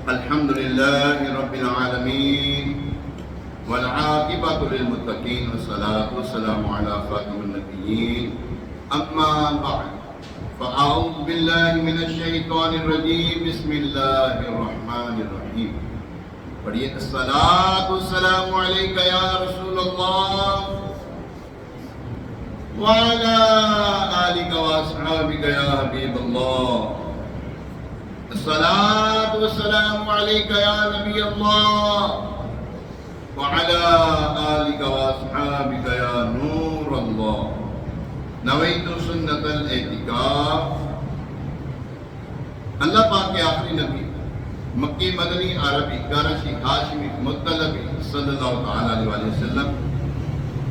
الحمد لله رب العالمين والعاقبة للمتقين والصلاة والسلام على خاتم النبيين أما بعد فأعوذ بالله من الشيطان الرجيم بسم الله الرحمن الرحيم پڑھیے الصلاة والسلام عليك يا رسول الله وعلى آلك وأصحابك يا حبيب الله الصلاة والسلام عليك يا نبي الله وعلى آلك وأصحابك يا نور الله نويت سنة الاعتکاف. اللہ پاک کے آخری نبی مکی مدنی عربی قریشی ہاشمی مطلبی صلی اللہ تعالی علیہ وسلم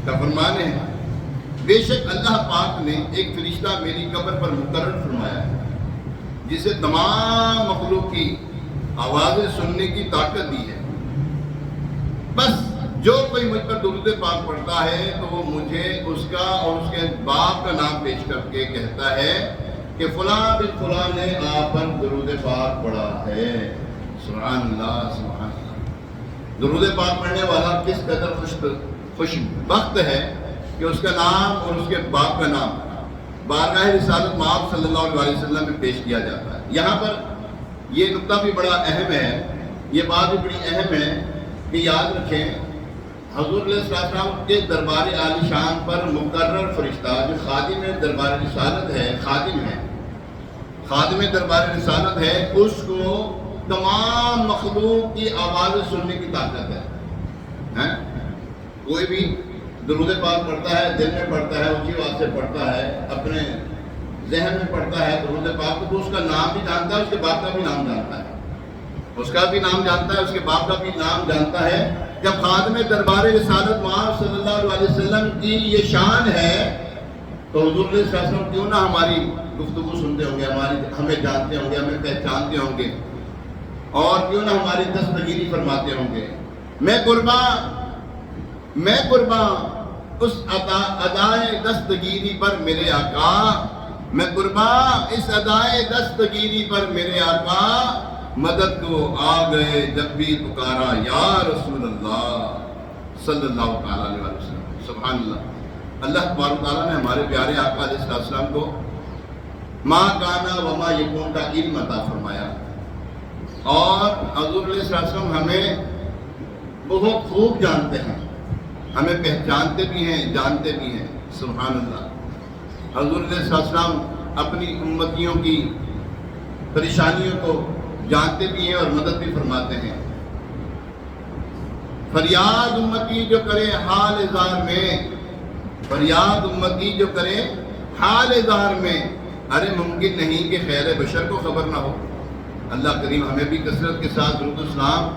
کا فرمان ہے بے شک اللہ پاک نے ایک فرشتہ میری قبر پر مقرر فرمایا ہے جسے تمام مخلوق کی آوازیں سننے کی طاقت دی ہے. بس جو کوئی مجھ پر درود پاک پڑھتا ہے تو وہ مجھے اس کا اور اس کے باپ کا نام پیش کر کے کہتا ہے کہ فلاں بن فلاں نے آپ پر درود پاک پڑھا ہے. سبحان اللہ سبحان اللہ. درود پاک پڑھنے والا کس قدر خوش بخت ہے کہ اس کا نام اور اس کے باپ کا نام بارگاہ رسالت مآب صلی اللہ علیہ وسلم میں پیش کیا جاتا ہے. یہاں پر یہ نقطہ بھی بڑا اہم ہے, یہ بات بھی بڑی اہم ہے کہ یاد رکھیں حضور علیہ السلام کے دربار عالی شان پر مقرر فرشتہ جو خادم دربار رسالت ہے, خادم دربار رسالت ہے, اس کو تمام مخلوق کی آوازیں سننے کی طاقت ہے. کوئی بھی درود پاک پڑھتا ہے, دل میں پڑھتا ہے, اونچی آواز سے پڑھتا ہے, اپنے ذہن میں پڑھتا ہے درود پاک تو اس کا نام بھی جانتا ہے, اس کے باپ کا بھی نام جانتا ہے, اس کا بھی نام جانتا ہے, اس کے باپ کا بھی نام جانتا ہے. جب خادم دربار رسالت مآب صلی اللہ علیہ وسلم کی یہ شان ہے تو حضور علیہ السلام کیوں نہ ہماری گفتگو سنتے ہوں گے, ہمیں جانتے ہوں گے, ہمیں پہچانتے ہوں گے, اور کیوں نہ ہماری دستگیری فرماتے ہوں گے. میں قرباں اس ادائے دستگیری پر میرے آقا, میں قرباں اس ادائے دستگیری پر میرے آقا, مدد کو آ گئے جب بھی پکارا یا رسول اللہ صلی اللہ تعالیٰ علیہ وسلم. سبحان اللہ. اللہ تبارک تعالیٰ نے ہمارے پیارے آقا علیہ السلام کو ما کانا وما یکون کا علم عطا فرمایا, اور حضور علیہ السلام ہمیں بہت خوب جانتے ہیں, ہمیں پہچانتے بھی ہیں, جانتے بھی ہیں. سبحان اللہ. حضور علیہ السلام اپنی امتیوں کی پریشانیوں کو جانتے بھی ہیں اور مدد بھی فرماتے ہیں. فریاد امتی جو کرے حال اظہار میں, فریاد امتی جو کرے حال اظہار میں, ارے ممکن نہیں کہ خیر بشر کو خبر نہ ہو. اللہ کریم ہمیں بھی کثرت کے ساتھ درود السلام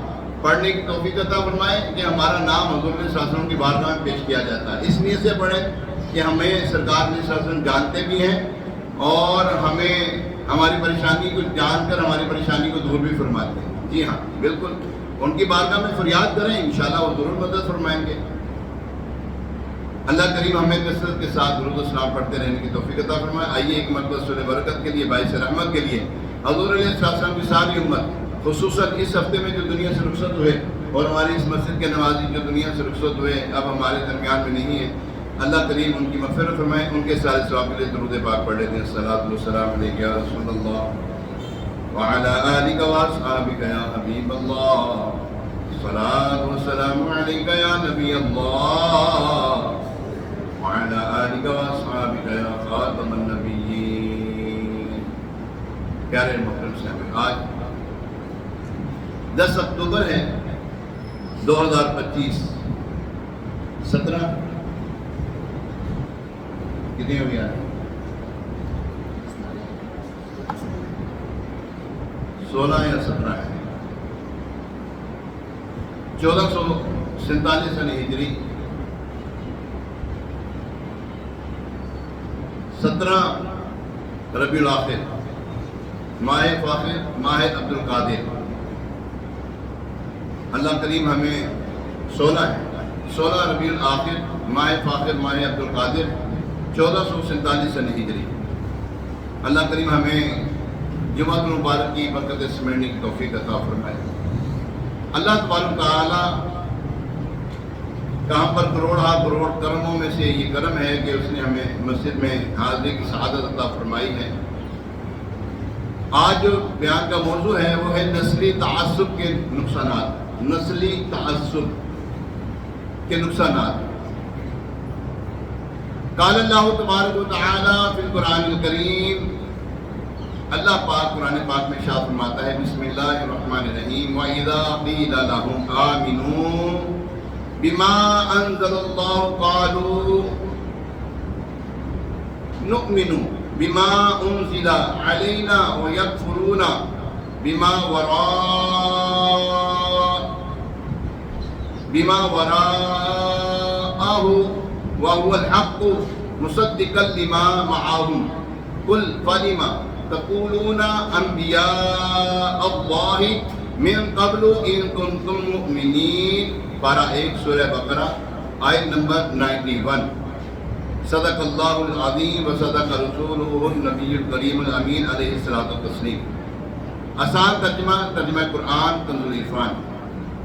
پڑھنے کی توفیق عطا فرمائے کہ ہمارا نام حضور علیہ السلام کی بارگاہ میں پیش کیا جاتا ہے. اس نیت سے پڑھیں کہ ہمیں سرکار علیہ السلام جانتے بھی ہیں اور ہمیں ہماری پریشانی کو جان کر ہماری پریشانی کو دور بھی فرماتے ہیں. جی ہاں بالکل, ان کی بارگاہ میں فریاد کریں, انشاءاللہ وہ ضرور مدد فرمائیں گے. اللہ کریم ہمیں کثرت کے ساتھ درود السلام پڑھتے رہنے کی توفیق عطا فرمائے. آئیے ایک مرتبہ سورہ برکت کے لیے, باعث رحمت کے لیے حضور علیہ السلام کی ساری امت خصوصاً اس ہفتے میں جو دنیا سے رخصت ہوئے اور ہماری اس مسجد کے نوازی جو دنیا سے رخصت ہوئے اب ہمارے درمیان میں نہیں ہے, اللہ کریم ان کی مغفرت فرمائے, ان کے سارے ثواب کے لیے درود پاک پڑھ لیتے ہیں. الصلاۃ والسلام علیک یا رسول اللہ وعلی آلک واصحابک یا حبیب اللہ, الصلاۃ والسلام علیک یا نبی اللہ وعلی آلک واصحابک یا خاتم النبیین. پیارے محترم صاحب, آج 10 اکتوبر ہے 2025. 17 کتنی ہو گیا, 16 یا 17 ہے. 1447 سن ہجری 17 ربیع الاخر ماہ فاخر ماہ عبد القادر. اللہ کریم ہمیں 16 ربیع الاخر ماہ فاخر ماہ عبد القادر 1447 سن ہجری. اللہ کریم ہمیں جمعۃ المبارک کی برکت سمجھنے کی توفیق عطا فرمائے۔ اللہ تبارک تعالی کہاں پر کروڑ کرموں میں سے یہ کرم ہے کہ اس نے ہمیں مسجد میں حاضری کی سعادت عطا فرمائی ہے۔ آج جو بیان کا موضوع ہے وہ ہے نسلی تعصب کے نقصانات۔ نسلی تعصب کے نقصانات۔ قال اللہ تبارک و تعالی فی القرآن الکریم، اللہ پاک قرآن پاک میں ارشاد فرماتا ہے، بسم اللہ الرحمن الرحیم، وَإِذَا قِيلَ لَهُمْ آمِنُوا بِمَا أَنزَلَ اللَّهُ قَالُوا نُؤْمِنُ بِمَا أُنزِلَ عَلَيْنَا وَيَكْفُرُونَ بِمَا وَرَاءَهُ وَهُوَ الْحَقُّ مُصَدِّقًا لِمَا مَعَهُمْ قُلْ فَلِمَ تقولون انبیاء اللہ من قبل ان کنتم مؤمنین۔ پارہ 1 سورہ بقرہ آیت نمبر 91۔ صدق اللہ العظیم و صدق رسولہ النبی الکریم الامین علیہ الصلوۃ والتسلیم۔ آسان ترجمہ قرآن کنز العرفان۔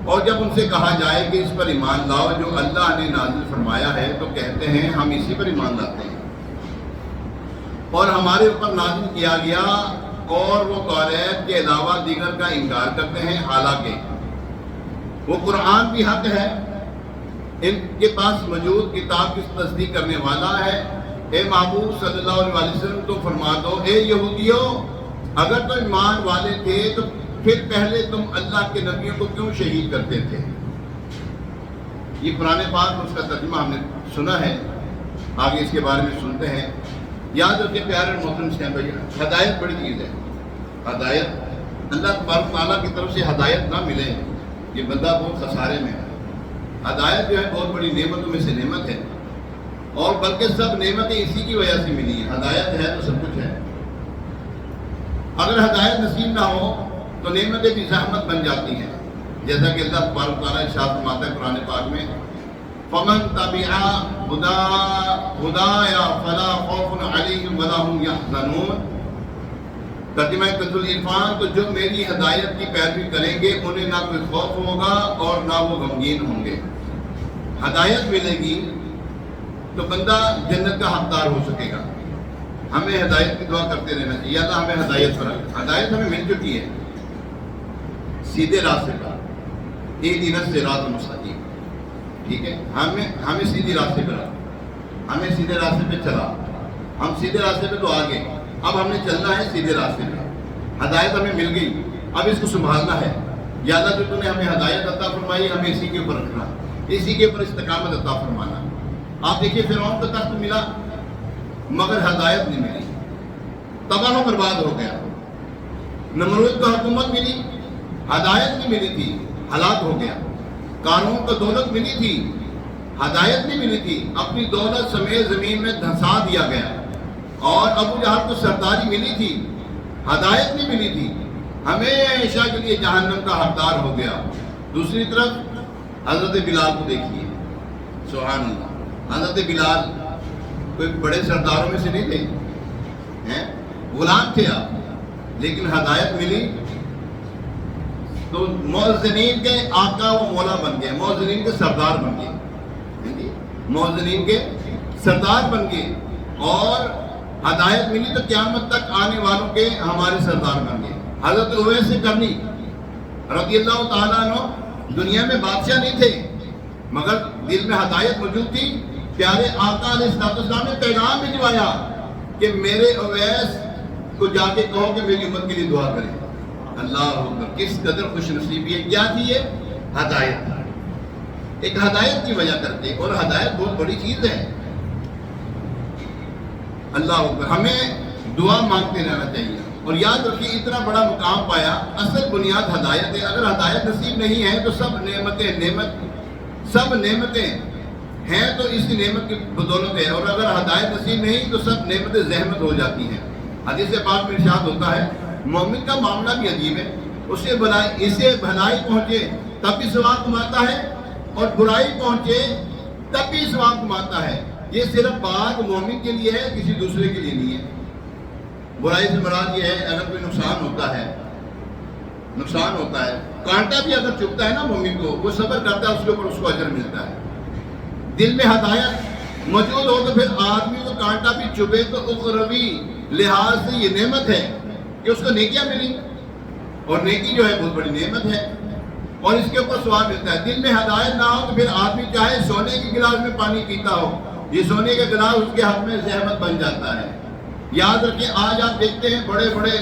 اور جب ان سے کہا جائے کہ اس پر ایمان لاؤ جو اللہ نے نازل فرمایا ہے تو کہتے ہیں ہم اسی پر ایمان لاتے ہیں اور ہمارے اوپر نازل کیا گیا، اور وہ توریت کے علاوہ دیگر کا انکار کرتے ہیں، حالانکہ وہ قرآن بھی حق ہے، ان کے پاس موجود کتاب کی تصدیق کرنے والا ہے۔ اے محبوب صلی اللہ علیہ وسلم تو فرما دو، اے یہودیوں اگر تم ایمان والے تھے تو پھر پہلے تم اللہ کے نبیوں کو کیوں شہید کرتے تھے؟ یہ قرآن پاک اس کا ترجمہ ہم نے سنا ہے، آگے اس کے بارے میں سنتے ہیں۔ یاد رکھے پیارے اور محترم اسلام بھائی، ہدایت بڑی چیز ہے۔ ہدایت اللہ تبارک تعالیٰ کی طرف سے ہدایت نہ ملے یہ بندہ بہت خسارے میں ہے۔ ہدایت جو ہے بہت بڑی نعمتوں میں سے نعمت ہے، اور بلکہ سب نعمتیں اسی کی وجہ سے ملی ہیں۔ ہدایت ہے تو سب کچھ ہے۔ اگر ہدایت نصیب نہ ہو تو نعمتیں بھی زحمت بن جاتی ہیں، جیسا کہ اللہ تبارک تعالیٰ ارشاد فرماتا ہے قرآن پاک میں، فمن تبع ہدایا فلا خوف علیہم ولا هم یحزنون۔ ترجمہ کنز العرفان، تو جو میری ہدایت کی پیروی کریں گے انہیں نہ کوئی خوف ہوگا اور نہ وہ غمگین ہوں گے۔ ہدایت ملے گی تو بندہ جنت کا حقدار ہو سکے گا۔ ہمیں ہدایت کی دعا کرتے رہنا چاہیے، اللہ ہمیں ہدایت فرمائے۔ ہدایت ہمیں مل چکی ہے سیدھے راستے پر، اہدنا الصراط المستقیم۔ ٹھیک ہے، ہمیں سیدھی راستے پہ رکھا، ہمیں سیدھے راستے پہ چلا، ہم سیدھے راستے پہ تو آگے، اب ہم نے چلنا ہے سیدھے راستے پہ۔ ہدایت ہمیں مل گئی، اب اس کو سنبھالنا ہے۔ یا اللہ جو تو نے ہمیں ہدایت عطا فرمائی، ہمیں اسی کے اوپر رکھنا، اسی کے اوپر استقامت عطا فرمانا۔ آپ دیکھیے فرعون کا تخت ملا مگر ہدایت نہیں ملی، تباہ و برباد ہو گیا۔ نمرود کو حکومت ملی، ہدایت نہیں ملی تھی، ہلاک ہو گیا۔ قارون کو دولت ملی تھی، ہدایت نہیں ملی تھی، اپنی دولت سمیت زمین میں دھنسا دیا گیا۔ اور ابو جہل کو سرداری ملی تھی، ہدایت نہیں ملی تھی، ہمیشہ کے لیے جہنم کا حقدار ہو گیا۔ دوسری طرف حضرت بلال کو دیکھیے، سبحان اللہ، حضرت بلال کوئی بڑے سرداروں میں سے نہیں تھے، غلام تھے آپ، لیکن ہدایت ملی تو مؤذنین کے آقا و مولا بن گئے، مؤذنین کے سردار بن گئے، مؤذنین کے سردار بن گئے۔ اور ہدایت ملی تو قیامت تک آنے والوں کے ہمارے سردار بن گئے۔ حضرت اویس کرنی رضی اللہ تعالیٰ عنہ دنیا میں بادشاہ نہیں تھے، مگر دل میں ہدایت موجود تھی۔ پیارے آقا علیہ السلام نے پیغام بھجوایا کہ میرے اویس کو جا کے کہو کہ میری امت کے لیے دعا کریں۔ اللہ اکبر، کس قدر خوش نصیبی ہے۔ کیا تھی یہ؟ ہدایت، ایک ہدایت کی وجہ کرتے، اور ہدایت بہت بڑی چیز ہے۔ اللہ اکبر، ہمیں دعا مانگتے رہنا چاہیے، اور یاد رکھیے اتنا بڑا مقام پایا، اصل بنیاد ہدایت ہے۔ اگر ہدایت نصیب نہیں ہے تو سب نعمتیں ہیں تو اسی نعمت کی بدولت ہے، اور اگر ہدایت نصیب نہیں تو سب نعمتیں زحمت ہو جاتی ہیں۔ حدیث پاک میں ارشاد ہوتا ہے، مومن کا معاملہ بھی عجیب ہے، اسے بھلائی پہنچے تب بھی ثواب کماتا ہے، اور برائی پہنچے تب بھی ثواب کماتا ہے۔ یہ صرف بات مومن کے لیے ہے، کسی دوسرے کے لیے نہیں ہے۔ برائی سے مراد یہ ہے اگر کوئی نقصان ہوتا ہے، کانٹا بھی اگر چبھتا ہے نا مومن کو، وہ صبر کرتا ہے، اس کے اوپر اس کو اجر ملتا ہے۔ دل میں ہدایت موجود ہو تو پھر آدمی کو کانٹا بھی چبھے تو اخروی لحاظ سے یہ نعمت ہے کہ اس کو نیکیاں ملی، اور نیکی جو ہے بہت بڑی نعمت ہے، اور اس کے اوپر ثواب ملتا ہے۔ دل میں ہدایت نہ ہو تو پھر آدمی چاہے سونے کے گلاس میں پانی پیتا ہو، یہ سونے کا گلاس اس کے ہاتھ میں زحمت بن جاتا ہے۔ یاد رکھیں، آج آپ دیکھتے ہیں بڑے بڑے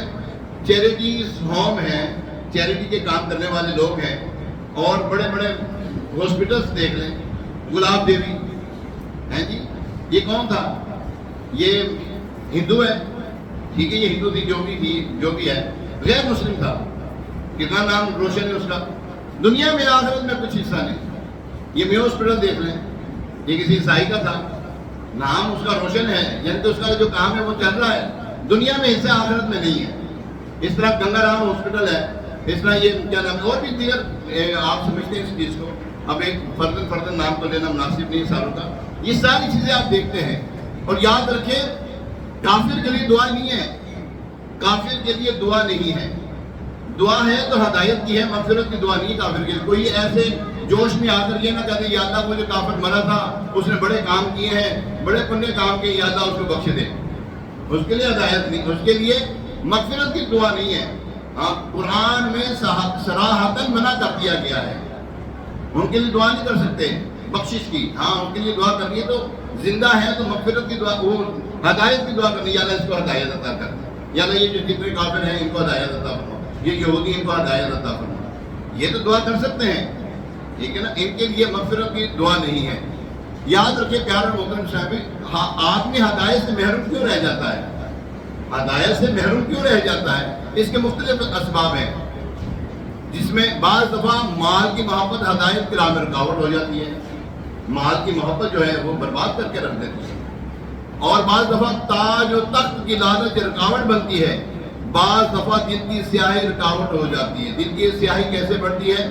چیریٹیز ہوم ہیں، چیریٹی کے کام کرنے والے لوگ ہیں، اور بڑے بڑے ہاسپٹلس دیکھ لیں، گلاب دیوی ہیں جی، یہ کون تھا؟ یہ ہندو ہے، ٹھیک ہے، یہ ہندو تھی، جو بھی ہے، غیر مسلم تھا، کتنا نام روشن ہے اس کا، دنیا میں آخرت میں کچھ حصہ نہیں۔ یہ میو ہاسپٹل دیکھ لیں، یہ کسی عیسائی کا تھا، نام اس کا روشن ہے، یعنی کہ اس کا جو کام ہے وہ چل رہا ہے، دنیا میں حصہ آخرت میں نہیں ہے۔ اس طرح گنگا رام ہاسپٹل ہے، اس طرح یہ کیا نام ہے، اور بھی دیگر آپ سمجھتے ہیں اس چیز کو، اب ایک فردن نام کو لینا مناسب نہیں ساروں کا۔ یہ ساری چیزیں آپ دیکھتے ہیں، اور یاد رکھیں کافر کے لیے دعا نہیں ہے، کافر کے لیے دعا نہیں ہے، دعا ہے تو ہدایت کی ہے، مغفرت کی دعا نہیں کافر کے لیے۔ کوئی ایسے جوش میں آ کر یہ نہ کہتے یا اللہ وہ جو کافر مرا تھا اس نے بڑے کام کیے ہیں، بڑے پنے کام کیے، یا اللہ اس کو بخش دے، اس کے لیے ہدایت نہیں، اس کے لیے مغفرت کی دعا نہیں ہے۔ ہاں، قرآن میں صراحتاً منع کر دیا گیا ہے، ان کے لیے دعا نہیں کر سکتے بخشش کی، ہاں ان کے لیے دعا کرنی ہے تو زندہ ہے تو مغفرت کی دعا، وہ ہدایت کی دعا کرنی، یا اللہ اس کو ہدایت عطا کر، یا اللہ یہ جو جتنے کافر ہیں ان کو ہدایت عطا فرما، یہ یہودی ان کو ہدایت عطا فرما، یہ تو دعا کر سکتے ہیں، ٹھیک ہے نا، ان کے لیے مغفرت کی دعا نہیں ہے۔ یاد رکھیں پیارے محترم صاحب، آدمی ہدایت سے محروم کیوں رہ جاتا ہے؟ ہدایت سے محروم کیوں رہ جاتا ہے؟ اس کے مختلف اسباب ہیں، جس میں بعض دفعہ مال کی محبت ہدایت کی راہ میں رکاوٹ ہو جاتی ہے، مال کی محبت جو ہے وہ برباد کر کے رکھ دیتی ہے، اور بعض دفعہ تاج و تخت کی لالچ رکاوٹ بنتی ہے، بعض دفعہ دل کی سیاہی رکاوٹ ہو جاتی ہے۔ دل کی سیاہی کیسے بڑھتی ہے؟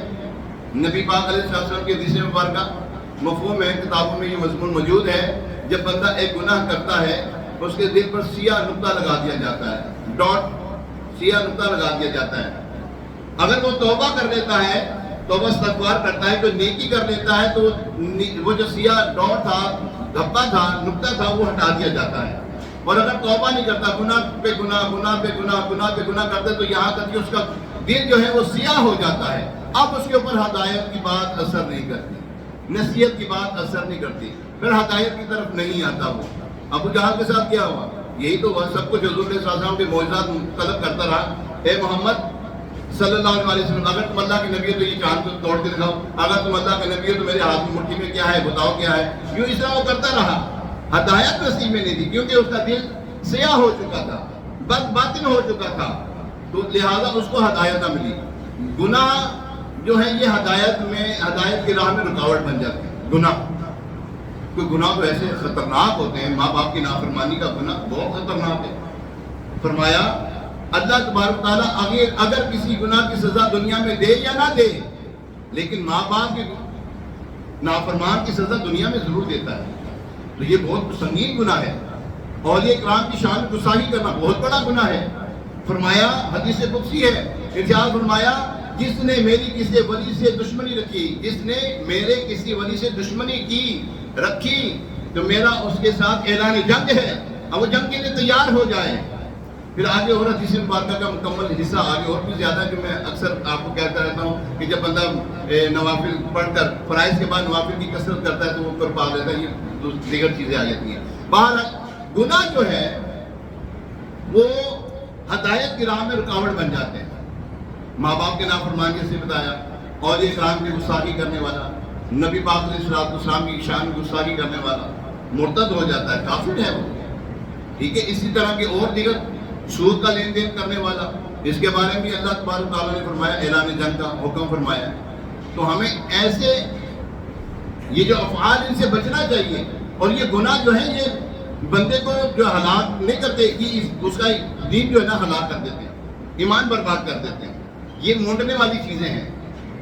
نبی پاک علیہ وسلم کے حدیث مبارکہ مفہوم ہے، کتابوں میں یہ مضمون موجود ہے، جب بندہ ایک گناہ کرتا ہے اس کے دل پر سیاہ نقطہ لگا دیا جاتا ہے، ڈاٹ، سیاہ نقطہ لگا دیا جاتا ہے۔ اگر وہ توبہ کر لیتا ہے، توبہ استغفار کرتا ہے، کوئی نیکی کر لیتا ہے تو وہ جو سیاہ ڈاٹ تھا، دھبا تھا، نقطہ تھا، وہ ہٹا دیا جاتا ہے۔ اور اگر توبہ نہیں کرتا، گناہ پہ گناہ، گناہ پہ گناہ، گناہ پہ گناہ کرتے تو یہاں تک کہ اس کا دل جو ہے وہ سیاہ ہو جاتا ہے، اب اس کے اوپر ہدایت کی بات اثر نہیں کرتی، نصیحت کی بات اثر نہیں کرتی، پھر ہدایت کی طرف نہیں آتا۔ وہ ابو جہل کے ساتھ کیا ہوا؟ یہی تو سب کچھ حضور صلی اللہ علیہ وسلم کے معجزات طلب کرتا رہا، اے محمد صلی اللہ علیہ وسلم، اگر تم اللہ کے نبی ہو تو یہ چاند کو توڑ کے دکھاؤ، اگر تم اللہ کے نبی ہو تو میرے ہاتھ میں مٹھی میں کیا ہے بتاؤ کیا ہے۔ یوں اس طرح وہ کرتا رہا، ہدایت نصیب میں نہیں تھی، کیونکہ اس کا دل سیاہ ہو چکا تھا، بد باطن ہو چکا تھا، تو لہذا اس کو ہدایت نہ ملی۔ گناہ جو ہے یہ ہدایت کی راہ میں رکاوٹ بن جاتی ہے۔ گناہ، کوئی گناہ تو ایسے خطرناک ہوتے ہیں، ماں باپ کی نافرمانی کا گناہ بہت خطرناک ہے۔ فرمایا اللہ تبارک تعالیٰ اگر کسی گناہ کی سزا دنیا میں دے یا نہ دے، لیکن ماں باپ کے نافرمان کی سزا دنیا میں ضرور دیتا ہے، تو یہ بہت سنگین گناہ ہے۔ اولیاء کرام کی شان گستاخی کرنا بہت بڑا گناہ ہے۔ فرمایا حدیث قدسی ہے، ارشاد فرمایا جس نے میری کسی ولی سے دشمنی رکھی، جس نے میرے کسی ولی سے دشمنی رکھی تو میرا اس کے ساتھ اعلان جنگ ہے، اب وہ جنگ کے لیے تیار ہو جائے۔ پھر آگے اور حدیث مبارکہ کا مکمل حصہ آگے اور بھی زیادہ کہ میں اکثر آپ کو کہتا رہتا ہوں کہ جب بندہ نوافل پڑھ کر فرائض کے بعد نوافل کی کثرت کرتا ہے تو وہ اوپر پا لیتا ہے، یہ دیگر چیزیں آ جاتی ہیں۔ بہرحال گناہ جو ہے وہ ہدایت کی راہ میں رکاوٹ بن جاتے ہیں۔ ماں باپ کے نافرمانی سے بتایا، اولیاء کرام کی گستاخی کرنے والا، نبی پاک علیہ السلام کی شان کی گستاخی کرنے والا مرتد ہو جاتا ہے، کافر ہے وہ، ٹھیک ہے۔ اسی طرح کے اور دیگر سود کا لین دین کرنے والا، اس کے بارے میں اللہ تبارک تعالیٰ نے فرمایا، اعلان جنگ کا حکم فرمایا۔ تو ہمیں ایسے یہ جو افعال ان سے بچنا چاہیے، اور یہ گناہ جو ہے یہ بندے کو جو ہلاک نہیں کرتے، کہ اس کا دین جو ہے نا ہلاک کر دیتے ہیں، ایمان برباد کر دیتے ہیں، یہ مونڈنے والی چیزیں ہیں۔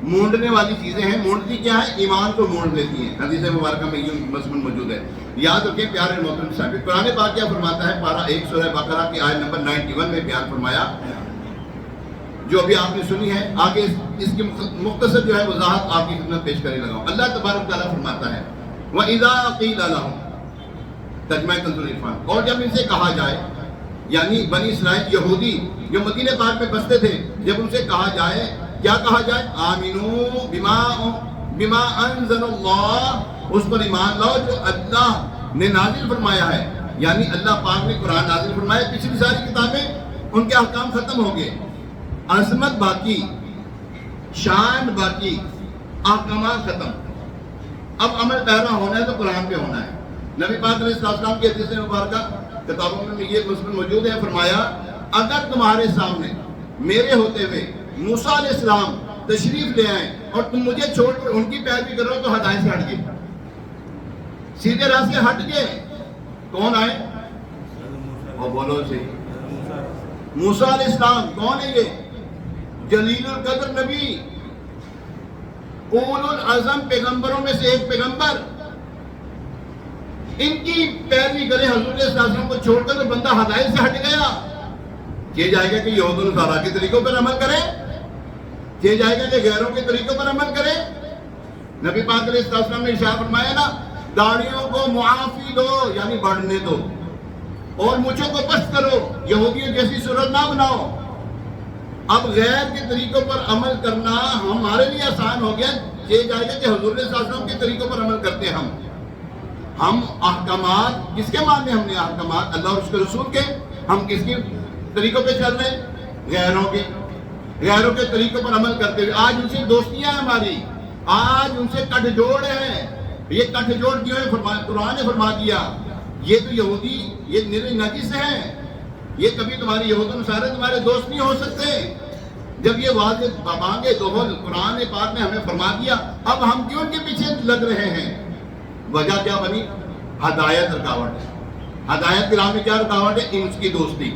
مونڈنے والی چیزیں ہیں. مونڈتی کیا ہے؟ ایمان کو مونڈ دیتی ہیں. حدیث مبارکہ میں یہ مضمون موجود ہے. یاد رکھیں پیارے محترم صاحب، قرآن پاک کیا فرماتا ہے؟ پارہ 1 سورہ بقرہ کی آیت نمبر 91 میں بیان فرمایا، جو ابھی آپ نے سنی ہے. آگے اس کی مختصر جو ہے وضاحت آپ کی خدمت پیش کرنے لگا ہوں. اللہ تبارک تعالیٰ فرماتا ہے وَإِذَا قِيلَ لَهُمْ، ترجمہ کنز العرفان، اور جب ان سے کہا جائے، یعنی بنی اسرائیل یہودی جو مدینہ پاک میں بستے تھے، جب ان سے کہا جائے، کیا کہا جائے؟ آمنو بما انزل اللہ، اس پر ایمان لاؤ جو اللہ نے نازل فرمایا ہے. یعنی اللہ پاک نے قرآن نازل فرمایا، پچھلی ساری کتابیں ان کے احکام ختم ہو گئے، عظمت باقی، شان باقی، احکامات ختم. اب عمل پیرا ہونا ہے تو قرآن پہ ہونا ہے. نبی پاک علیہ السلام کی حدیث مبارکہ کتابوں میں یہ مضمون موجود ہے. فرمایا اگر تمہارے سامنے میرے ہوتے ہوئے موسیٰ علیہ السلام تشریف لے آئیں اور تم مجھے چھوڑ کر ان کی پیروی کرو تو ہدایت سے ہٹ گئے، سیدھے راہ سے ہٹ گئے. کون آئے؟ اور بولو صحیح، موسیٰ علیہ السلام. کون ہے یہ؟ جلیل القدر نبی، اولو العزم پیغمبروں میں سے ایک پیغمبر. ان کی پیروی کرے حضور صلی اللہ علیہ وسلم کو چھوڑ کر تو بندہ ہدایت سے ہٹ گیا. کیا جائے گا کہ یہود و نصارہ کے طریقوں پر عمل کرے، کیا جائے گا کہ غیروں کے طریقوں پر عمل کرے. نبی پاک علیہ السلام نے ارشاد فرمایا نا، داڑھیوں کو معافی دو یعنی بڑھنے دو، اور مجھوں کو پست کرو، یہودیوں جیسی صورت نہ بناؤ. اب غیر کے طریقوں پر عمل کرنا ہمارے لیے آسان ہو گیا. یہ جائے گا کہ حضور صلی اللہ علیہ وسلم کے طریقوں پر عمل کرتے ہیں. ہم احکامات کس کے ماننے؟ ہم نے احکامات اللہ اور اس کے رسول کے. ہم کس کے طریقوں پہ چل رہے ہیں؟ غیروں کے طریقوں پر عمل کرتے ہوئے. آج ان سے دوستیاں ہیں ہماری، آج ان سے کٹ جوڑ ہیں. یہ کٹ جوڑ کیوں ہے؟ قرآن نے فرما دیا یہ تو یہودی، یہ نرے نجس ہیں، یہ کبھی تمہارے یہود و نصارہ تمہارے دوست نہیں ہو سکتے. جب یہ واضح بابانگے دوہل قرآن پاک نے ہمیں فرما دیا، اب ہم کیوں ان کے پیچھے لگ رہے ہیں؟ وجہ کیا بنی؟ ہدایت رکاوٹ ہے. ہدایت کی راہ میں کیا رکاوٹ ہے؟ ان کی دوستی.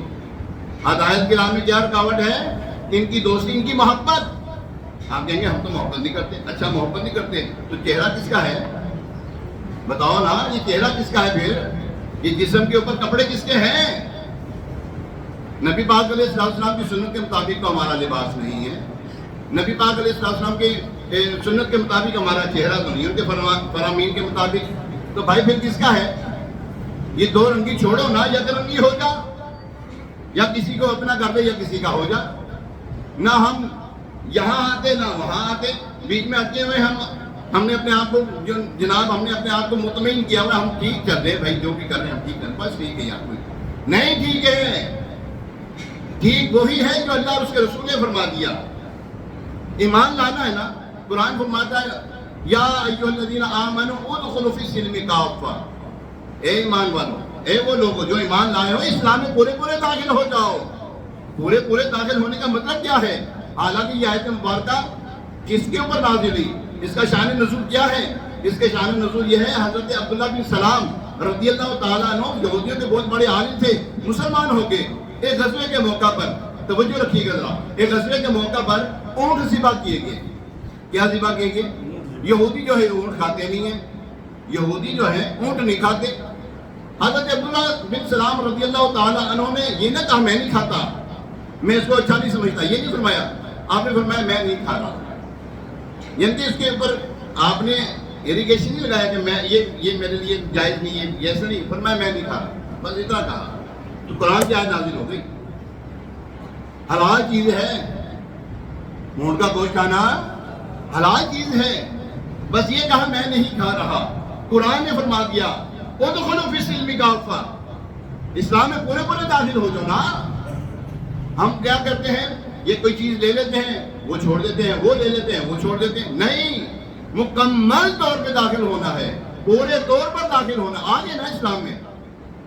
ہدایت کی راہ میں کیا رکاوٹ ہے؟ ان کی دوستی، ان کی محبت. آپ کہیں گے ہم تو محبت نہیں کرتے. اچھا محبت نہیں کرتے تو چہرہ کس کا ہے؟ بتاؤ نا، یہ چہرہ کس کا ہے؟ پھر یہ جسم کے اوپر کپڑے کس کے ہیں؟ نبی پاک علیہ السلام کی سنت کے مطابق تو ہمارا لباس نہیں ہے. نبی پاک علیہ السلام کی سنت کے مطابق ہمارا چہرہ تو نہیں، ان کے فرامین کے مطابق. تو بھائی پھر کس کا ہے؟ یہ دو رنگی چھوڑو نا، یا تو رنگی ہو جا، یا کسی کو اپنا کر دے یا کسی کا ہو جا. نہ ہم یہاں آتے نہ وہاں آتے، بیچ میں اٹکے ہوئے. ہم نے اپنے آپ کو جناب ہم نے اپنے آپ کو مطمئن کیا ہوا ہم ٹھیک چل رہے ہیں بھائی، جو بھی کر رہے ہیں ہم ٹھیک کر رہے ہیں، بس ٹھیک ہے. یار کوئی نہیں ٹھیک ہے. ٹھیک وہی ہے جو اللہ اور اس کے رسول نے فرما دیا. ایمان لانا ہے نا. قرآن فرماتا ہے یا ایھا الذین آمنوا ادخلوا فی السلم کافہ، اے ایمان والو، اے وہ لوگ جو ایمان لائے ہو اسلام میں پورے داخل ہو جاؤ. پورے داخل ہونے کا مطلب کیا ہے؟ حالانکہ یہ آیت مبارکہ کس کے اوپر نازل ہوئی، اس کا شان نزول کیا ہے؟ اس کے شان نزول یہ ہے، حضرت عبداللہ بن سلام رضی اللہ تعالیٰ عنہ یہودیوں کے بہت بڑے عالم تھے، مسلمان ہو گئے. ایک غزوے کے موقع پر، توجہ رکھیے گا ذرا، ایک غزوے کے موقع پر اونٹ ذبح کیے گئے. کیا ذبح کیے گئے؟ یہودی جو ہے اونٹ کھاتے نہیں ہیں، یہودی جو ہے اونٹ نہیں کھاتے. حضرت عبداللہ بن سلام رضی اللہ تعالیٰ عنہ نے یہ نہ کہا میں نہیں کھاتا، میں اس کو اچھا نہیں سمجھتا، یہ نہیں فرمایا. آپ نے فرمایا میں نہیں کھا رہا. یعنی اس کے اوپر آپ نے ایریگیشن نہیں لگایا کہ میں یہ میرے لیے جائز نہیں ہے، ایسا نہیں فرمایا میں نہیں کھا رہا، بس اتنا کہا. تو قرآن کی آیت نازل ہو گئی. حلال چیز ہے، اونٹ کا گوشت کھانا حلال چیز ہے، بس یہ کہا میں نہیں کھا رہا. قرآن نے فرما دیا ادخلوا فی السلم کافہ، اسلام میں پورے داخل ہو جاؤ نا. ہم کیا کرتے ہیں؟ یہ کوئی چیز لے لیتے ہیں وہ چھوڑ دیتے ہیں، وہ لے لیتے ہیں وہ چھوڑ دیتے ہیں. نہیں، مکمل طور پہ داخل ہونا ہے، پورے طور پر داخل ہونا. آگے نا اسلام میں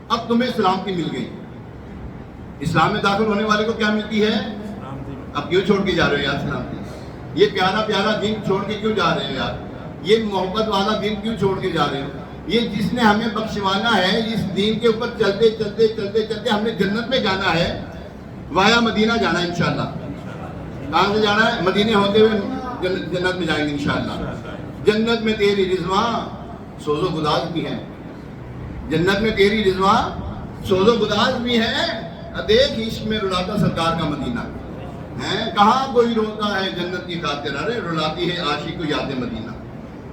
اب تمہیں اسلام کی مل گئی. اسلام میں داخل ہونے والے کو کیا ملتی ہے؟ اب کیوں چھوڑ کے جا رہے ہو یار اسلام کی؟ یہ پیارا دین چھوڑ کے کیوں جا رہے ہو یار؟ یہ محبت والا دین کیوں چھوڑ کے جا رہے ہو؟ یہ جس نے ہمیں بخشوانا ہے، اس دین کے اوپر چلتے ہم نے جنت میں جانا ہے، وایا مدینہ جانا ہے انشاءاللہ. کہاں سے جانا ہے؟ مدینے ہوتے ہوئے جنت میں جائیں گے انشاءاللہ. جنت میں تیری رضواں سوز و گداز بھی ہیں. جنت میں تیری رضواں سوز و گداز بھی ہیں. دیکھ عشق میں رلاتا سرکار کا مدینہ ہے. کہاں کوئی روتا ہے جنت کی خاطر، ارے رلاتی ہے عاشق کو یاد مدینہ.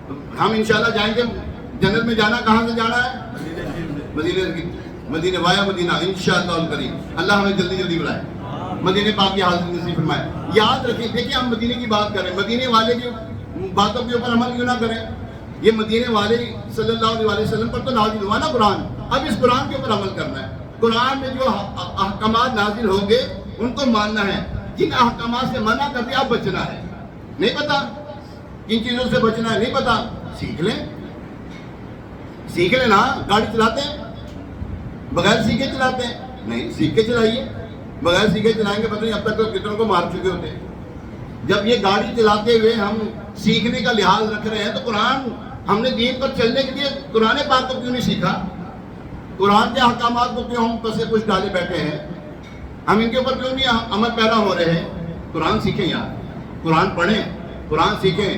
تو ہم انشاءاللہ جائیں گے. جنت میں جانا کہاں سے جانا ہے؟ مدینہ وایا مدینہ انشاءاللہ الکریم. اللہ ہمیں جلدی جلدی بلائے، مدینہ پاک کی حاضری نصیب فرمائے. یاد رکھیں، دیکھیں ہم مدینے کی بات کریں، مدینے والے کی باتوں کے اوپر عمل کیوں نہ کریں؟ یہ مدینے والے صلی اللہ علیہ وسلم پر تو نازل ہوا نا قرآن. اب اس قرآن کے اوپر عمل کرنا ہے. قرآن میں جو احکامات نازل ہوں گے ان کو ماننا ہے. جن احکامات سے منع کر دیا اب بچنا ہے. نہیں پتا کن چیزوں سے بچنا ہے، نہیں پتا، سیکھ لیں نا. گاڑی چلاتے ہیں بغیر سیکھے چلاتے ہیں؟ نہیں، سیکھ کے چلائیے. بغیر سیکھے چلائیں گے پتہ نہیں اب تک تو کتنوں کو مار چکے ہوتے ہیں. جب یہ گاڑی چلاتے ہوئے ہم سیکھنے کا لحاظ رکھ رہے ہیں تو قرآن ہم نے دین پر چلنے کے لیے قرآن پاک کو کیوں نہیں سیکھا؟ قرآن کے احکامات کو کیوں ہم پسے پوچھ ڈالے بیٹھے ہیں؟ ہم ان کے اوپر کیوں نہیں عمل پیرا ہو رہے ہیں؟ قرآن سیکھیں یار، قرآن پڑھیں، قرآن سیکھیں.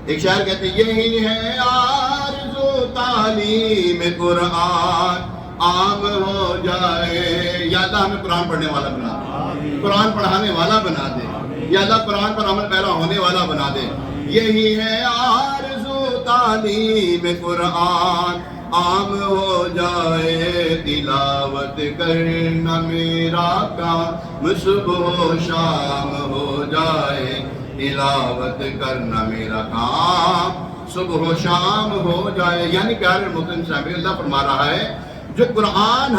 ایک شاعر کہتے ہیں یہی ہے آرزو تعلیم قرآن عام ہو جائے. یا اللہ ہمیں قرآن پڑھنے والا بنا دے، قرآن پڑھانے والا بنا دے. یا اللہ قرآن پر عمل پیرا ہونے والا بنا دے. یہی ہے آرزو تعلیم قرآن عام ہو جائے. تلاوت کرنا میرا کام صبح و شام ہو جائے. تلاوت کرنا میرا کام صبح و شام ہو جائے. یعنی پیارے محترم صاحب اللہ فرما رہا ہے جو قرآن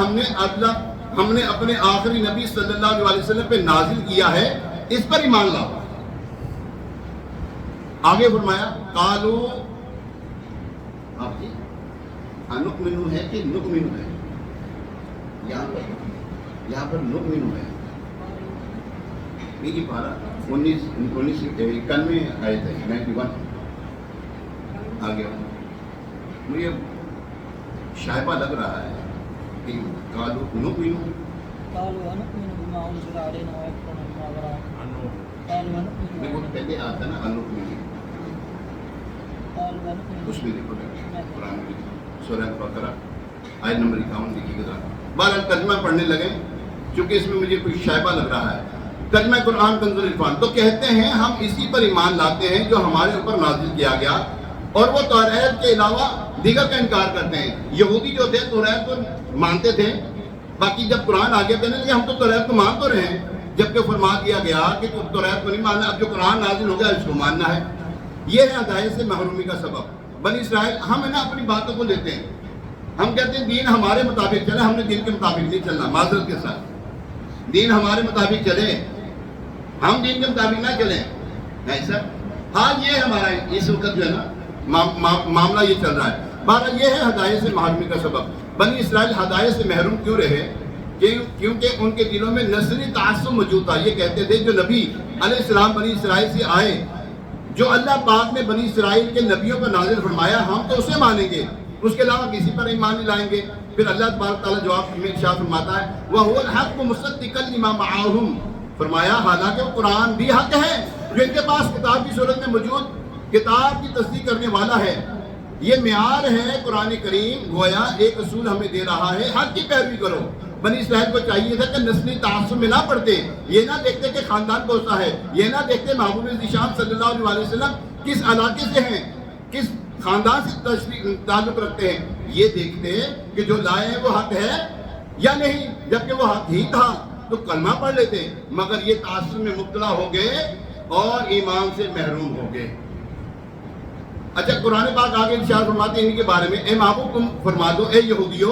ہم نے اپنے آخری نبی صلی اللہ علیہ وسلم پہ نازل کیا ہے اس پر ایمان لاؤ. آگے فرمایا قالو، آپ جی انؤمن ہے کہ نؤمن ہے؟ یہاں پر نؤمن ہے. یہ پارہ 1991 آئے تھے 91. آگے مجھے شائبہ لگ رہا ہے کہ قالو نؤمن بما انزل علینا ویکفرون بما وراءہ. میں وہ پہلے آتا نا انؤمن، اس میں دیکھو قرآن کی سورہ بقرہ آیت نمبر 51 دیکھیے گا. بہرحال ترجمہ پڑھنے لگے چونکہ اس میں مجھے کچھ شائبہ لگ رہا ہے. ترجمہ قرآن کنز العرفان. تو کہتے ہیں ہم اسی پر ایمان لاتے ہیں جو ہمارے اوپر نازل کیا گیا اور وہ توریت کے علاوہ دیگر کا انکار کرتے ہیں. یہودی جو تھے توریت کو مانتے تھے، باقی جب قرآن آگے کہنے لگے ہم تو توریت کو مان تو رہے ہیں، جبکہ فرما دیا گیا کہ توریت کو نہیں ماننا، اب جو قرآن نازل ہو گیا اس کو ماننا ہے. یہ ہے ہدایت سے محرومی کا سبب. بنی اسرائیل ہم ہے نا اپنی باتوں کو لیتے ہیں، ہم کہتے ہیں دین ہمارے مطابق چلے. ہم نے دین کے مطابق نہیں چلنا، معذرت کے ساتھ. دین ہمارے مطابق چلے، ہم دین کے مطابق نہ چلیں. نہیں سر، ہاں یہ ہمارا اس وقت جو ہے نا معاملہ یہ چل رہا ہے. بہرحال یہ ہے ہدایت سے محرومی کا سبب. بنی اسرائیل ہدایت سے محروم کیوں رہے؟ کیونکہ ان کے دلوں میں نسلی تعصب موجود تھا. یہ کہتے تھے جو نبی علیہ السلام بنی اسرائیل سے آئے، جو اللہ پاک نے بنی اسرائیل کے نبیوں پر نازل فرمایا ہم تو اسے مانیں گے، اس کے علاوہ کسی پر ایمان نہیں لائیں گے. پھر اللہ تبارک تعالیٰ جواب میں ارشاد فرماتا ہے وَهُوَ الْحَقُّ مُصَدِّقًا لِمَا مَعَهُمْ. فرمایا حالانکہ وہ قرآن بھی حق ہے جو ان کے پاس کتاب کی صورت میں موجود کتاب کی تصدیق کرنے والا ہے. یہ معیار ہے قرآن کریم، گویا ایک اصول ہمیں دے رہا ہے حق کی پیروی کرو. بنی اسرائیل کو چاہیے تھا کہ نسلی تعصب میں نہ پڑتے، یہ نہ دیکھتے کہ خاندان کون سا ہے، یہ نہ دیکھتے محبوب ذیشان صلی اللہ علیہ وسلم کس علاقے سے ہیں، کس خاندان سے تعلق رکھتے ہیں. یہ دیکھتے کہ جو لائے ہیں وہ حق ہے یا نہیں. جبکہ وہ حق ہی تھا تو کلمہ پڑھ لیتے، مگر یہ تعصب میں مبتلا ہو گئے اور ایمان سے محروم ہو گئے. اچھا قرآن پاک آگے ارشاد فرماتے ہیں ان کے بارے میں اے محبوب تم فرما دو اے یہودیو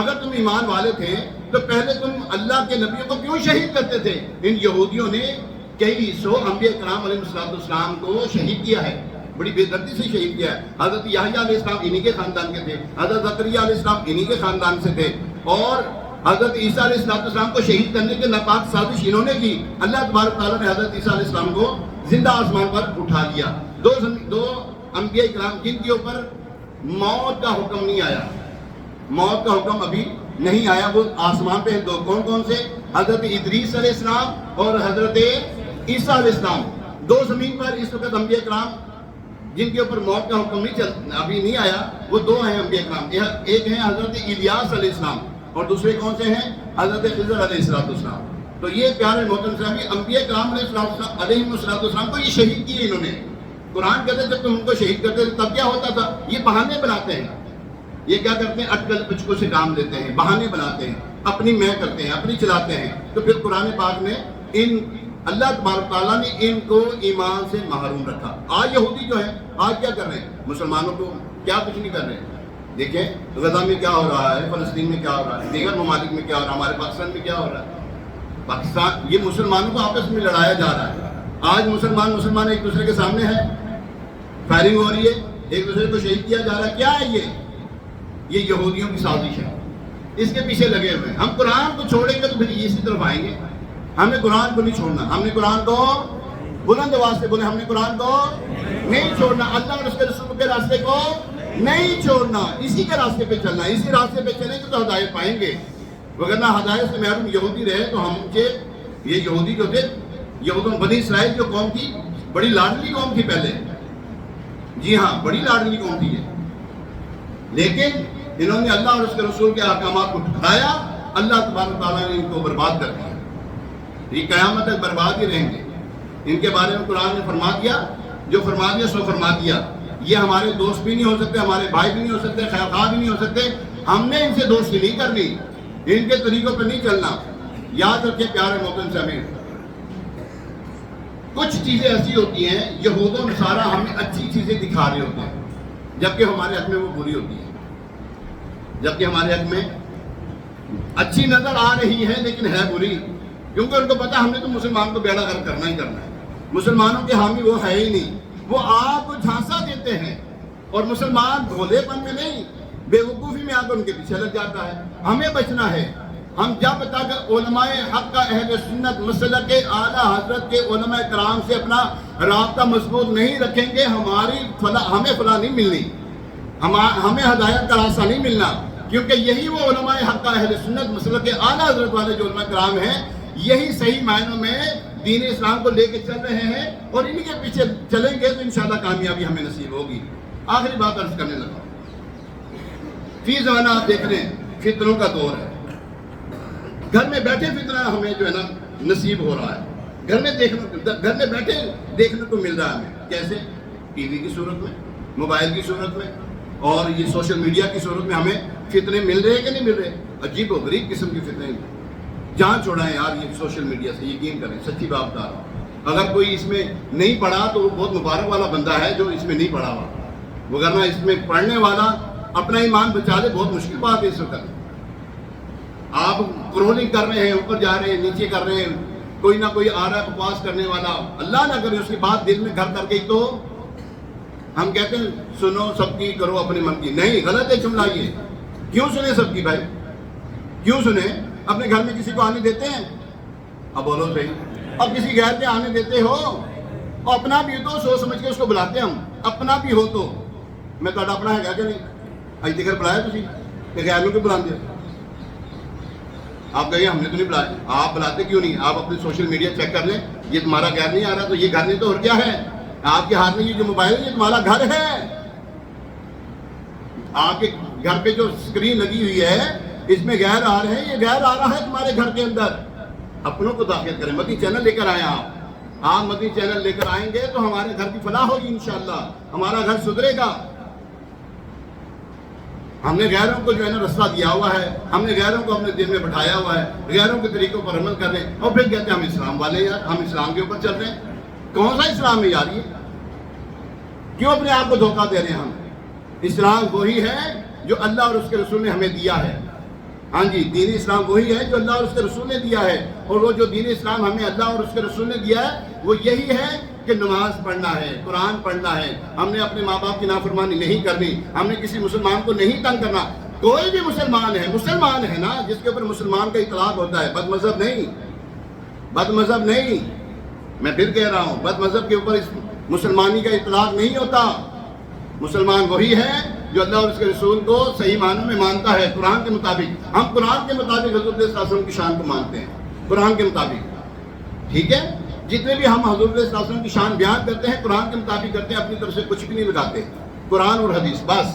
اگر تم ایمان والے تھے تو پہلے تم اللہ کے نبیوں کو کیوں شہید کرتے تھے؟ ان یہودیوں نے کئی سو انبیاء کرام علیہ السلام کو شہید کیا ہے، بڑی بے دردی سے شہید کیا ہے. حضرت یحییٰ علیہ السلام انہی کے خاندان کے تھے، حضرت زکریا علیہ السلام انہی کے خاندان سے تھے، اور حضرت عیسیٰ علیہ السلام کو شہید کرنے کے ناپاک سازش انہوں نے کی. اللہ تبارک تعالیٰ نے حضرت عیسیٰ علیہ السلام کو زندہ آسمان پر اٹھا لیا. دو انبیاء کرام جن کے اوپر موت کا حکم نہیں آیا، موت کا حکم ابھی نہیں آیا، وہ آسمان پہ ہیں. دو کون کون سے؟ حضرت ادریس علیہ السلام اور حضرت عیسیٰ علیہ السلام. دو زمین پر اس وقت انبیاء کرام جن کے اوپر موت کا حکم ابھی نہیں آیا، وہ دو ہیں انبیاء کرام. ایک ہیں حضرت الیاس علیہ السلام اور دوسرے کون سے ہیں؟ حضرت خضر علیہ السلام. تو یہ پیارے محترم صاحب انبیاء کرام علیہ السلام کو یہ شہید کیے انہوں نے. قرآن کہتے ہیں جب تم ان کو شہید کرتے تھے تب کیا ہوتا تھا؟ یہ بہانے بناتے ہیں. یہ کیا کرتے ہیں؟ اٹکل پچکو سے کام لیتے ہیں، بہانے بناتے ہیں، اپنی میں کرتے ہیں، اپنی چلاتے ہیں. تو پھر قرآن پاک نے اللہ تبارک تعالیٰ نے ان کو ایمان سے محروم رکھا. آج یہودی جو ہے آج کیا کر رہے ہیں؟ مسلمانوں کو کیا کچھ نہیں کر رہے ہیں. دیکھیں غزہ میں کیا ہو رہا ہے، فلسطین میں کیا ہو رہا ہے، دیگر ممالک میں کیا ہو رہا ہے، ہمارے پاکستان میں کیا ہو رہا ہے. پاکستان یہ مسلمانوں کو آپس میں لڑایا جا رہا ہے. آج مسلمان ایک دوسرے کے سامنے ہے، فائرنگ ہو رہی ہے، ایک دوسرے کو شہید کیا جا رہا ہے. کیا ہے یہ یہودیوں کی سازش ہے، اس کے پیچھے لگے ہوئے ہیں. ہم قرآن کو چھوڑیں گے تو پھر اسی طرف آئیں گے. ہمیں قرآن کو نہیں چھوڑنا. ہم نے قرآن کو بلند آواز سے بولے، ہم نے قرآن کو نہیں چھوڑنا. اللہ اور اس کے رسول کے راستے کو نہیں چھوڑنا. اسی کے راستے پہ چلنا. اسی راستے پہ چلیں گے تو ہدایت پائیں گے. وگرنہ ہدایت سے محروم یہودی رہے تو ہم کے یہ یہودی جو تھے، یہودوں بنی اسرائیل جو قوم تھی بڑی لاڈلی قوم تھی پہلے. جی ہاں بڑی لاڈلی قوم تھی یہ. لیکن انہوں نے اللہ اور اس کے رسول کے احکامات کو ٹھکرایا. اللہ تبارک تعالیٰ نے ان کو برباد کر دیا. یہ قیامت تک برباد ہی رہیں گے. ان کے بارے میں قرآن نے فرما دیا، جو فرما دیا سو فرما دیا. یہ ہمارے دوست بھی نہیں ہو سکتے، ہمارے بھائی بھی نہیں ہو سکتے، خیر خواہ بھی نہیں ہو سکتے. ہم نے ان سے دوستی نہیں کرنی، ان کے طریقوں پہ نہیں چلنا. یاد رکھیں پیارے محترم سامعین، کچھ چیزیں ایسی ہوتی ہیں یہود و نصارہ ہمیں اچھی چیزیں دکھا رہے ہوتے ہیں جبکہ ہمارے حق میں وہ بری ہوتی ہے. جبکہ ہمارے حق میں اچھی نظر آ رہی ہے لیکن ہے بری، کیونکہ ان کو پتا ہم نے تو مسلمان کو بیڑا غرق کرنا ہی کرنا ہے. مسلمانوں کے حامی وہ ہے ہی نہیں. وہ آپ کو جھانسا دیتے ہیں اور مسلمان بھولے پن میں نہیں، بے وقوفی میں آ کر ان کے پیچھے لگ جاتا ہے. ہمیں بچنا ہے. ہم جب تک علماء حق کا اہل سنت مسلک کے اعلیٰ حضرت کے علماء کرام سے اپنا رابطہ مضبوط نہیں رکھیں گے ہمیں فلاح نہیں ملنی، ہمیں ہدایت کا راستہ نہیں ملنا. کیونکہ یہی وہ علماء حق کا اہل سنت مسلک کے اعلیٰ حضرت والے جو علماء کرام ہیں، یہی صحیح معنوں میں دین اسلام کو لے کے چل رہے ہیں اور انہی کے پیچھے چلیں گے تو انشاءاللہ کامیابی ہمیں نصیب ہوگی. آخری بات عرض کرنے لگا. فی زمانہ آپ دیکھ رہے ہیں فتنوں کا دور ہے. گھر میں بیٹھے فتنہ ہمیں جو ہے نا نصیب ہو رہا ہے. گھر میں بیٹھے دیکھنے کو مل رہا ہے ہمیں. کیسے؟ ٹی وی کی صورت میں، موبائل کی صورت میں اور یہ سوشل میڈیا کی صورت میں ہمیں فتنے مل رہے ہیں کہ نہیں مل رہے؟ عجیب و غریب قسم کی فتنے. جان چھوڑائیں یار یہ سوشل میڈیا سے. یقین کریں سچی بات بتا رہا ہوں، اگر کوئی اس میں نہیں پڑھا تو وہ بہت مبارک والا بندہ ہے جو اس میں نہیں پڑھا ہوا. وگرنہ اس میں پڑھنے والا اپنا ایمان بچا لے بہت مشکل بات ہے. اس وقت آپ کرولنگ کر رہے ہیں، اوپر جا رہے ہیں، نیچے کر رہے ہیں، کوئی نہ کوئی آ رہا ہے بکواس کرنے والا. اللہ نہ کرے اس کی بات دل میں گھر کر کے تو ہم کہتے ہیں سنو سب کی کرو اپنے من کی. نہیں، غلط ہے جملہ یہ. کیوں سنیں سب کی بھائی؟ کیوں سنیں؟ اپنے گھر میں کسی کو آنے دیتے ہیں؟ اب بولو صحیح. اب کسی غیر کے آنے دیتے ہو؟ اور اپنا بھی ہو تو سوچ سمجھ کے اس کو بلاتے ہیں. ہم اپنا بھی ہو تو میں تو اپنا ہے کہ نہیں اج تک بلایا تھی کہ غیر کو بلا دیا. آپ کہیے ہم نے تو نہیں بلایا. آپ بلاتے کیوں نہیں؟ آپ اپنے سوشل میڈیا چیک کر لیں. یہ تمہارا گھر نہیں آ رہا تو یہ گھر نہیں تو اور کیا ہے؟ آپ کے ہاتھ میں یہ جو موبائل ہے یہ تمہارا گھر ہے. آپ کے گھر پہ جو اسکرین لگی ہوئی ہے اس میں غیر آ رہے ہیں. یہ غیر آ رہا ہے تمہارے گھر کے اندر. اپنوں کو داخل کریں. مدنی چینل لے کر آئیں. آپ مدنی چینل لے کر آئیں گے تو ہمارے گھر کی فلاح ہوگی انشاءاللہ. ہمارا گھر سدھرے گا. ہم نے غیروں کو جو ہے نا رستہ دیا ہوا ہے. ہم نے غیروں کو اپنے دل میں بٹھایا ہوا ہے. غیروں کے طریقوں پر عمل کر رہے ہیں اور پھر کہتے ہیں ہم اسلام والے یار، ہم اسلام کے اوپر چل رہے ہیں. کون سا اسلام ہے یار یہ؟ کیوں اپنے آپ کو دھوکہ دے رہے ہیں ہم؟ اسلام وہی ہے جو اللہ اور اس کے رسول نے ہمیں دیا ہے. ہاں جی، دین اسلام وہی ہے جو اللہ اور اس کے رسول نے دیا ہے. اور وہ جو دین اسلام ہمیں اللہ اور اس کے رسول نے دیا ہے وہ یہی ہے کہ نماز پڑھنا ہے، قرآن پڑھنا ہے. ہم نے اپنے ماں باپ کی نافرمانی نہیں کرنی. ہم نے کسی مسلمان کو نہیں تنگ کرنا. کوئی بھی مسلمان ہے نا جس کے اوپر مسلمان کا اطلاق ہوتا ہے. بد مذہب نہیں. میں پھر کہہ رہا ہوں بد مذہب کے اوپر اس مسلمانی کا اطلاق نہیں ہوتا. مسلمان وہی ہے جو اللہ اور اس کے رسول کو صحیح معنوں میں مانتا ہے قرآن کے مطابق. ہم قرآن کے مطابق حضرت صلی اللہ علیہ وسلم کی شان کو مانتے ہیں قرآن کے مطابق. ٹھیک ہے؟ جتنے بھی ہم حضور صلی اللہ علیہ وسلم کی شان بیان کرتے ہیں قرآن کے مطابق کرتے ہیں، اپنی طرف سے کچھ بھی نہیں لگاتے. قرآن اور حدیث بس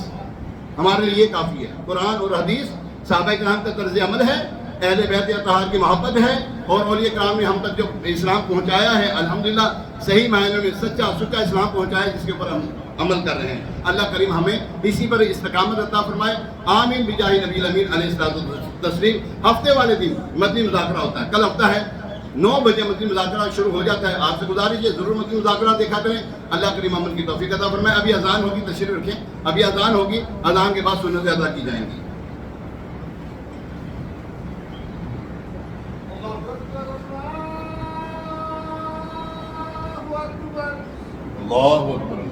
ہمارے لیے کافی ہے. قرآن اور حدیث صحابہ کرام کا طرز عمل ہے، اہل بیت اطہار کی محبت ہے، اور اولیاء کرام نے ہم تک جو اسلام پہنچایا ہے الحمدللہ صحیح معنوں میں سچا اسلام پہنچایا ہے، جس کے اوپر ہم عمل کر رہے ہیں. اللہ کریم ہمیں اسی پر استقامت عطا فرمائے. آمین بجاہ نبی الامین علیہ الصلوۃ والتسلیم. ہفتے والے دن مدنی مذاکرہ ہوتا ہے. کل ہفتہ ہے، 9 بجے مدنی مذاکرہ شروع ہو جاتا ہے. آپ سے گزارش ہے ضرور مدنی مذاکرہ دیکھا کریں. اللہ کریم عمل کی توفیق عطا فرمائے. ابھی اذان ہوگی، تشریف رکھیں. ابھی اذان ہوگی، اذان کے بعد سنتیں ادا کی جائیں گی. اللہ اکبر.